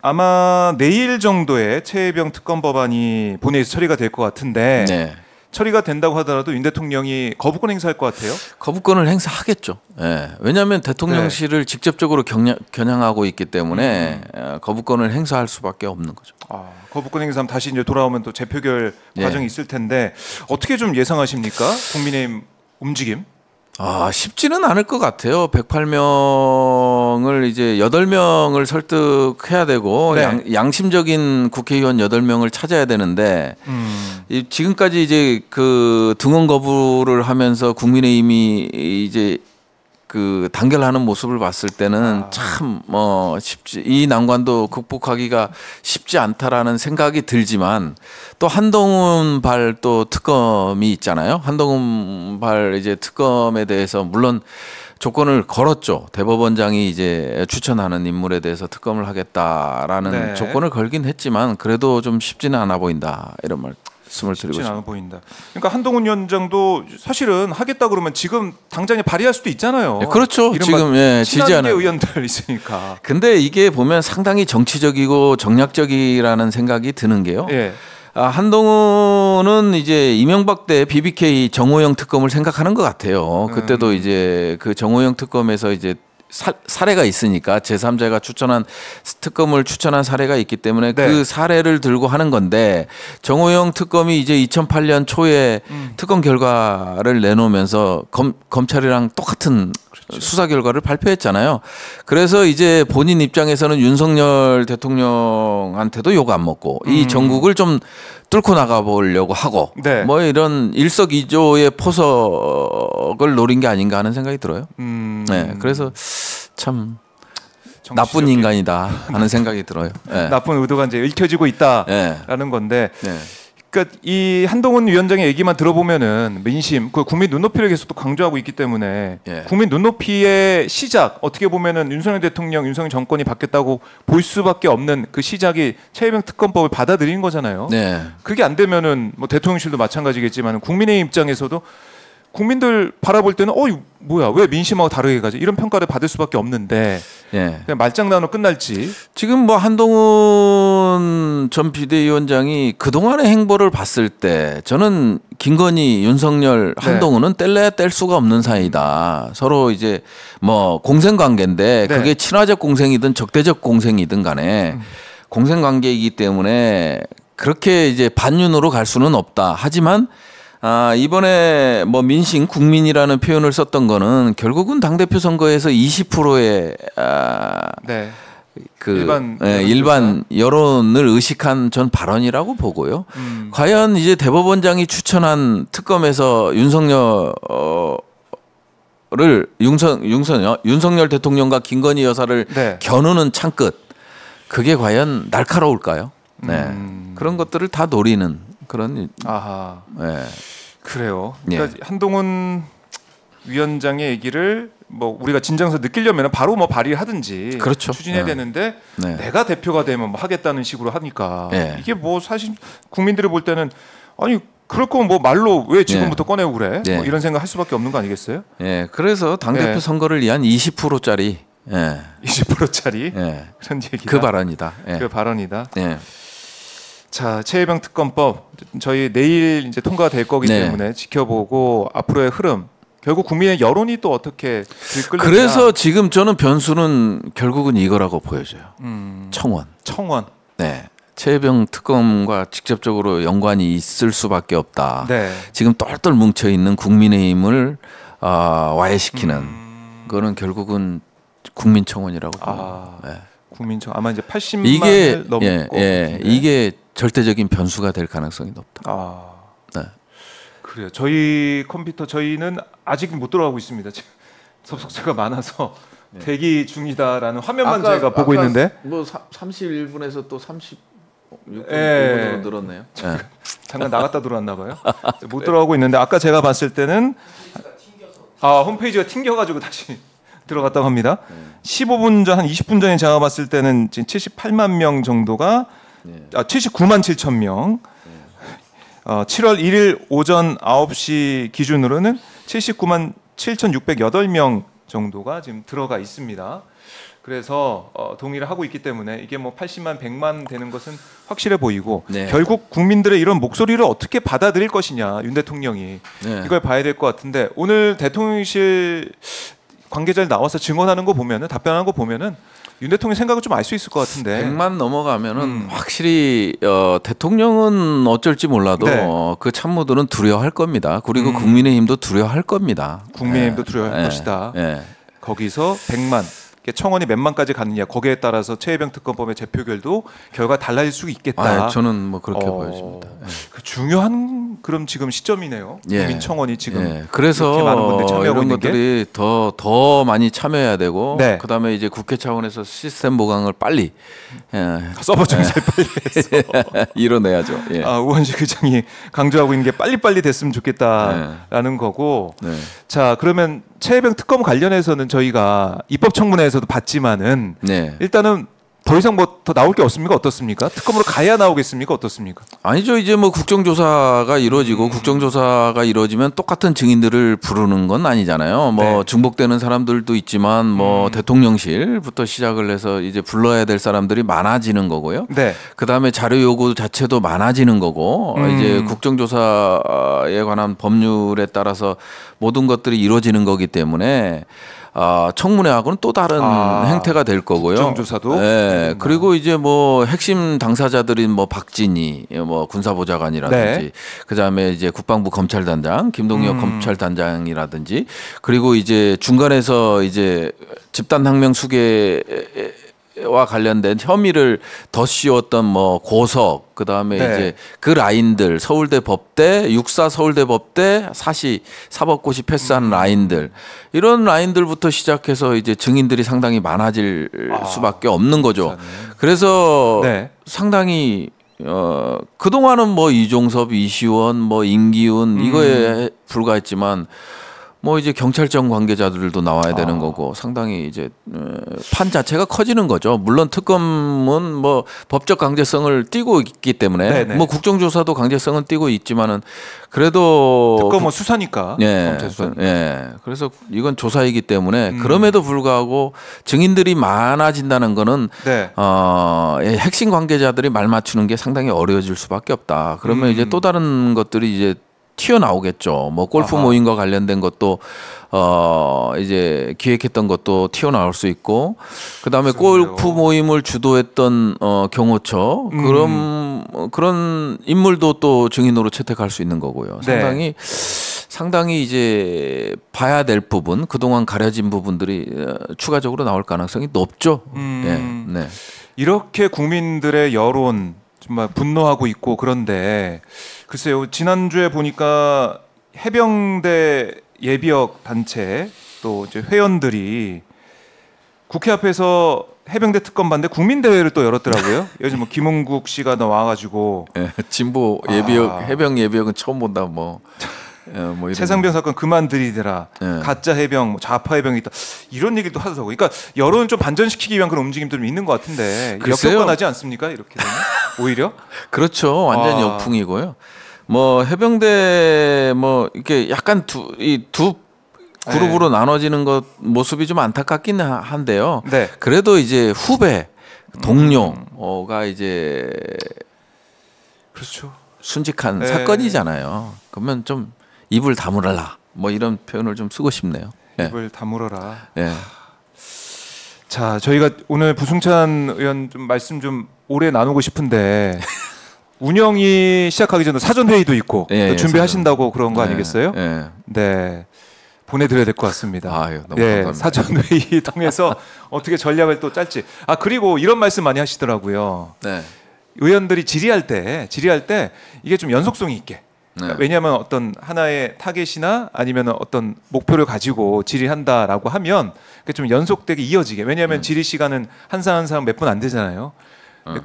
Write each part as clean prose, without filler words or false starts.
아마 내일 정도에 최혜병 특검 법안이 본회의에서 처리가 될 것 같은데 네. 처리가 된다고 하더라도 윤 대통령이 거부권 행사할 것 같아요? 거부권을 행사하겠죠. 예. 왜냐하면 대통령실을 직접적으로 겨냥하고 있기 때문에 거부권을 행사할 수밖에 없는 거죠. 거부권 행사하면 다시 이제 돌아오면 또 재표결 과정이 있을 텐데 어떻게 좀 예상하십니까? 국민의힘 움직임? 쉽지는 않을 것 같아요. 108명을 이제 8명을 설득해야 되고 양심적인 국회의원 8명을 찾아야 되는데 지금까지 이제 그 등원 거부를 하면서 국민의힘이 이제 그 단결하는 모습을 봤을 때는 참 이 난관도 극복하기가 쉽지 않다라는 생각이 들지만 또 한동훈 발 또 특검이 있잖아요. 한동훈 발 이제 특검에 대해서 물론 조건을 걸었죠. 대법원장이 이제 추천하는 인물에 대해서 특검을 하겠다라는 조건을 걸긴 했지만 그래도 좀 쉽지는 않아 보인다 이런 말씀을 드리고 싶습니다. 않아 보인다. 그러니까 한동훈 위원장도 사실은 하겠다 그러면 지금 당장에 발의할 수도 있잖아요. 그렇죠. 지금 지지하는 의원들 있으니까. 근데 이게 보면 상당히 정치적이고 정략적이라는 생각이 드는 게요. 한동훈은 이제 이명박 때 BBK 정호영 특검을 생각하는 것 같아요. 그때도 이제 그 정호영 특검에서 이제 사례가 있으니까 제3자가 추천한 특검을 추천한 사례가 있기 때문에 그 사례를 들고 하는 건데 정호영 특검이 이제 2008년 초에 특검 결과를 내놓으면서 검찰이랑 똑같은 수사 결과를 발표했잖아요. 그래서 이제 본인 입장에서는 윤석열 대통령한테도 욕 안 먹고 이 전국을 좀 뚫고 나가보려고 하고 뭐 이런 일석이조의 포석을 노린 게 아닌가 하는 생각이 들어요. 그래서 참 나쁜 인간이다 하는 생각이 들어요. 나쁜 의도가 이제 읽혀지고 있다라는 건데. 그러니까 이 한동훈 위원장의 얘기만 들어보면은 민심, 그 국민 눈높이를 계속 또 강조하고 있기 때문에 국민 눈높이의 시작 어떻게 보면은 윤석열 대통령, 윤석열 정권이 바뀌었다고 볼 수밖에 없는 그 시작이 최혜병 특검법을 받아들이는 거잖아요. 그게 안 되면은 뭐 대통령실도 마찬가지겠지만 국민의 입장에서도 국민들 바라볼 때는 뭐야 왜 민심하고 다르게 가지 이런 평가를 받을 수밖에 없는데 그냥 말장난으로 끝날지. 지금 뭐 한동훈 전 비대위원장이 그동안의 행보를 봤을 때 저는 김건희, 윤석열, 한동훈은 뗄래야 뗄 수가 없는 사이다. 서로 이제 뭐 공생 관계인데 그게 친화적 공생이든 적대적 공생이든 간에 공생 관계이기 때문에 그렇게 이제 반윤으로 갈 수는 없다. 하지만 이번에 뭐 민심 국민이라는 표현을 썼던 거는 결국은 당대표 선거에서 20%의 일반 여론을 의식한 전 발언이라고 보고요. 과연 이제 대법원장이 추천한 특검에서 윤석열 대통령과 김건희 여사를 겨누는 창끝 그게 과연 날카로울까요? 그런 것들을 다 노리는 그런. 그래요. 그러니까 한동훈 위원장의 얘기를 뭐 우리가 진정서 느끼려면 바로 뭐 발의하든지 추진해야 되는데 내가 대표가 되면 뭐 하겠다는 식으로 하니까 이게 뭐 사실 국민들이 볼 때는 아니 그럴 거면 뭐 말로 왜 지금부터 꺼내고 그래? 뭐 이런 생각 할 수밖에 없는 거 아니겠어요? 그래서 당대표 선거를 위한 20%짜리 20%짜리 그런 얘기다. 그 발언이다. 그 발언이다. 자, 최혜병 특검법 저희 내일 이제 통과가 될 거기 때문에 지켜보고 앞으로의 흐름 결국 국민의 여론이 또 어떻게 들끓느냐. 그래서 지금 저는 변수는 결국은 이거라고 보여져요. 청원. 최혜병 특검과 직접적으로 연관이 있을 수밖에 없다. 지금 똘똘 뭉쳐 있는 국민의힘을 와해시키는 그거는 결국은 국민청원이라고 봅니다. 국민청 아마 이제 80만을 넘고 이게 절대적인 변수가 될 가능성이 높다. 그래요. 저희 컴퓨터 저희는 아직 못 들어가고 있습니다. 접속자가 많아서 대기 중이다라는 화면만 저희가 보고 있는데 뭐 31분에서 또 36분으로 늘었네요. 잠깐 나갔다 들어왔나 봐요. 못 들어가고 있는데 아까 제가 봤을 때는 홈페이지가 튕겨가지고 다시 들어갔다고 합니다. 15분 전, 한 20분 전에 제가 봤을 때는 지금 78만 명 정도가 79만 7천 명 7월 1일 오전 9시 기준으로는 79만 7,608명 정도가 지금 들어가 있습니다. 그래서 동의를 하고 있기 때문에 이게 뭐 80만, 100만 되는 것은 확실해 보이고 네. 결국 국민들의 이런 목소리를 어떻게 받아들일 것이냐 윤 대통령이 네. 이걸 봐야 될 것 같은데 오늘 대통령실 관계자들 나와서 증언하는 거 보면은 답변하는 거 보면은 윤 대통령 생각을 좀 알 수 있을 것 같은데 100만 넘어가면은 확실히 대통령은 어쩔지 몰라도 네. 그 참모들은 두려워할 겁니다. 그리고 국민의힘도 두려워할 겁니다. 국민의힘도 두려워할 것이다. 거기서 100만 청원이 몇 만까지 가느냐 거기에 따라서 최혜병 특검법의 재표결도 결과 달라질 수 있겠다. 저는 뭐 그렇게 보여집니다. 중요한 그럼 지금 시점이네요. 국민 청원이 지금 그래서 많은 분들이 참여하고 이런 것들이 더 많이 참여해야 되고 네. 그다음에 이제 국회 차원에서 시스템 보강을 빨리 서버 정리를 빨리 해서 이뤄내야죠. 우원식 의장이 강조하고 있는 게 빨리빨리 됐으면 좋겠다라는 거고. 네. 자 그러면 최혜병 특검 관련해서는 저희가 입법 청문회에서도 봤지만은 네. 일단은 더 이상 뭐 더 나올 게 없습니까? 어떻습니까? 특검으로 가야 나오겠습니까? 어떻습니까? 아니죠. 이제 뭐 국정조사가 이루어지고 국정조사가 이루어지면 똑같은 증인들을 부르는 건 아니잖아요. 뭐 네. 중복되는 사람들도 있지만 뭐 대통령실부터 시작을 해서 이제 불러야 될 사람들이 많아지는 거고요. 네. 그다음에 자료 요구 자체도 많아지는 거고 이제 국정조사에 관한 법률에 따라서 모든 것들이 이루어지는 거기 때문에 청문회하고는 또 다른 행태가 될 거고요. 국정조사도. 네. 그리고 이제 뭐 핵심 당사자들인 뭐 박진희 뭐 군사보좌관이라든지 네. 그다음에 이제 국방부 검찰단장 김동혁 검찰단장이라든지 그리고 이제 중간에서 이제 집단항명 수괴와 관련된 혐의를 덧씌웠던 뭐 고석 그다음에 네. 이제 그 라인들 서울대 법대 육사 서울대 법대 사시 사법고시 패스한 라인들 이런 라인들부터 시작해서 이제 증인들이 상당히 많아질 수밖에 없는 거죠. 그래서 네. 상당히 그동안은 뭐 이종섭, 이시원, 뭐 임기훈 이거에 불과했지만 뭐 이제 경찰청 관계자들도 나와야 되는 거고 상당히 이제 판 자체가 커지는 거죠. 물론 특검은 뭐 법적 강제성을 띠고 있기 때문에 네네. 뭐 국정조사도 강제성은 띠고 있지만은 그래도 특검은 수사니까. 예. 예. 그래서 이건 조사이기 때문에 그럼에도 불구하고 증인들이 많아진다는 거는 네. 핵심 관계자들이 말 맞추는 게 상당히 어려워질 수밖에 없다. 그러면 이제 또 다른 것들이 이제 튀어나오겠죠. 뭐 골프 모임과 관련된 것도 이제 기획했던 것도 튀어나올 수 있고 그다음에 골프 모임을 주도했던 경호처 그런 인물도 또 증인으로 채택할 수 있는 거고요. 상당히 이제 봐야 될 부분 그동안 가려진 부분들이 추가적으로 나올 가능성이 높죠. 네. 이렇게 국민들의 여론 정말 분노하고 있고 그런데 글쎄요 지난주에 보니까 해병대 예비역 단체 또 이제 회원들이 국회 앞에서 해병대 특검 반대 국민대회를 또 열었더라고요. 요즘 뭐 김은국 씨가 나와가지고 진보 예비역 해병 예비역은 처음 본다 뭐 최상병 사건 그만 들이대라 가짜 해병 좌파 해병이 있다 이런 얘기도 하더라고요. 그러니까 여론을 좀 반전시키기 위한 그런 움직임들이 있는 것 같은데 역효과나지 않습니까? 이렇게 되면 오히려 그렇죠. 완전 역풍이고요. 뭐 해병대 뭐 이렇게 약간 두 그룹으로 나눠지는 것 모습이 좀 안타깝긴 한데요. 네. 그래도 이제 후배 동료가 이제 그렇죠. 순직한 사건이잖아요. 그러면 좀 입을 다물어라. 뭐 이런 표현을 좀 쓰고 싶네요. 입을 다물어라. 네. 자, 저희가 오늘 부승찬 의원 좀 말씀 좀 오래 나누고 싶은데 운영이 시작하기 전에 사전 회의도 있고 또 준비하신다고 사전. 그런 거 아니겠어요? 네. 보내드려야 될 것 같습니다. 너무 감사합니다. 사전 회의 통해서 어떻게 전략을 또 짤지. 그리고 이런 말씀 많이 하시더라고요. 네. 의원들이 질의할 때 이게 좀 연속성이 있게. 왜냐하면 어떤 하나의 타겟이나 아니면 어떤 목표를 가지고 질의한다라고 하면 그게 좀 연속되게 이어지게. 왜냐하면 질의 시간은 한 사람 몇 분 안 되잖아요.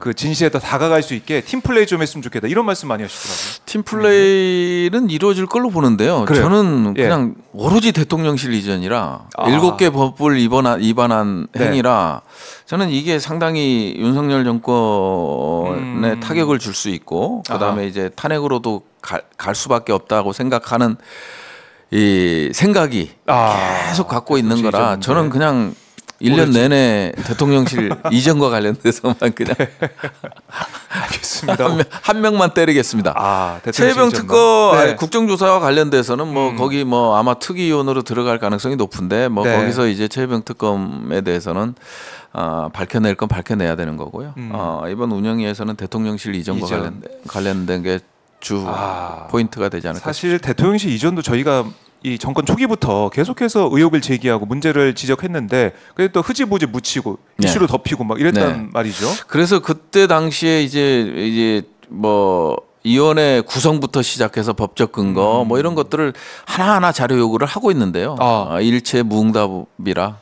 그 진실에 더 다가갈 수 있게 팀 플레이 좀 했으면 좋겠다 이런 말씀 많이 하시더라고요. 팀 플레이는 이루어질 걸로 보는데요. 그래요. 저는 그냥 오로지 대통령실 이전이라 7개 법을 위반한 행위라 저는 이게 상당히 윤석열 정권에 타격을 줄 수 있고 그다음에 이제 탄핵으로도 갈 수밖에 없다고 생각하는 이 생각이 계속 갖고 있는 거라 저는 그냥 1년 내내 대통령실 이전과 관련돼서만 그냥 알겠습니다. 한 명만 때리겠습니다. 최혜병 특검 국정조사와 관련돼서는 뭐 거기 뭐 아마 특위위원으로 들어갈 가능성이 높은데 뭐 거기서 이제 최혜병 특검에 대해서는 밝혀낼 건 밝혀내야 되는 거고요. 이번 운영위에서는 대통령실 이전과 관련된 게 주 포인트가 되지 않을까. 사실 대통령실 이전도 저희가 이 정권 초기부터 계속해서 의혹을 제기하고 문제를 지적했는데 그게 또 흐지부지 묻히고 이슈로 덮이고 막 이랬단 말이죠. 그래서 그때 당시에 이제 뭐 위원회 구성부터 시작해서 법적 근거 뭐 이런 것들을 하나하나 자료 요구를 하고 있는데요. 일체 무응답이라.